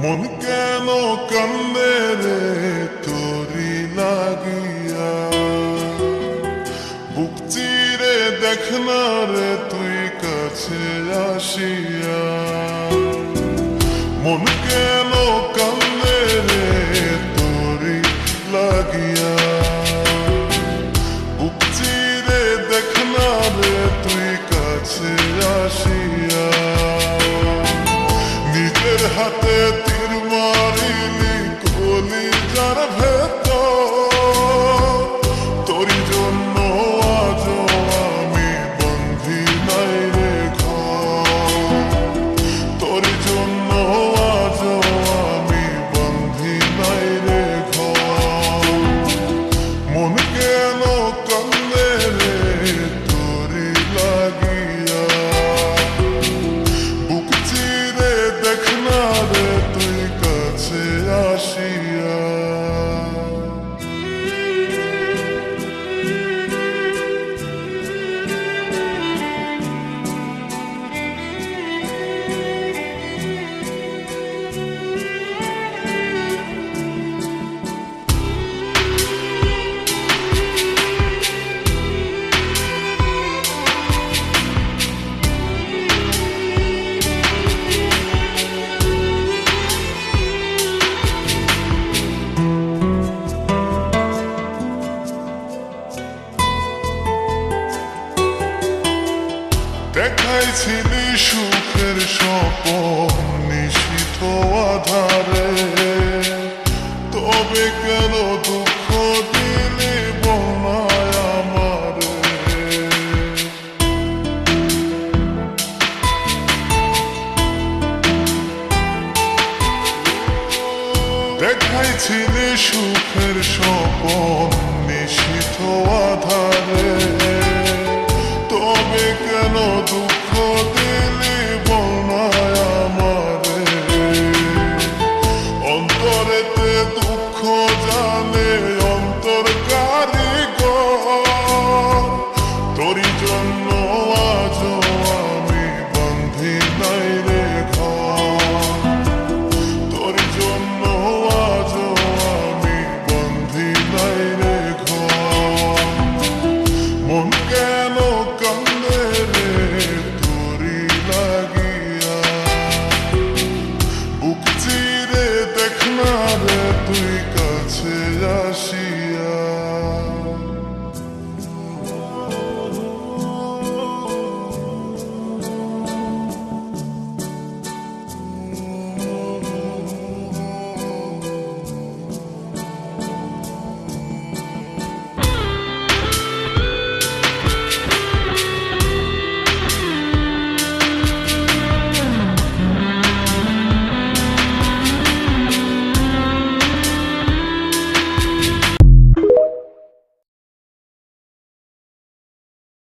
মন কেন কান্দে রে তোরি লাগিয়া, বুক চিরে দেখ না রে তুই কাছে আসিয়া। মন কেন কান্দে রে তোরি লাগিয়া, বুক চিরে দেখ না রে তুই কাছে আসিয়া। নিজের হাতে তীর মারিলি কলিজার ভেতর, তোরি জন্য আজ আমি বন্ধি নাই রে ঘর, তোরি জন্য আজ আমি বন্ধি নাই রে ঘর। মন কেন কান্দে রে তোরি লাগিয়া, বুক চিরে দেখ না রে তুই কাছে আসিয়া। দেখাইছিলি সুখের স্বপন নিশীথ আধারে, তবে কেন দুঃখ দিলি বনায় আমারে। দেখাইছিলি সুখের স্বপন নিশীথ আধারে, তবে কেন দুঃখ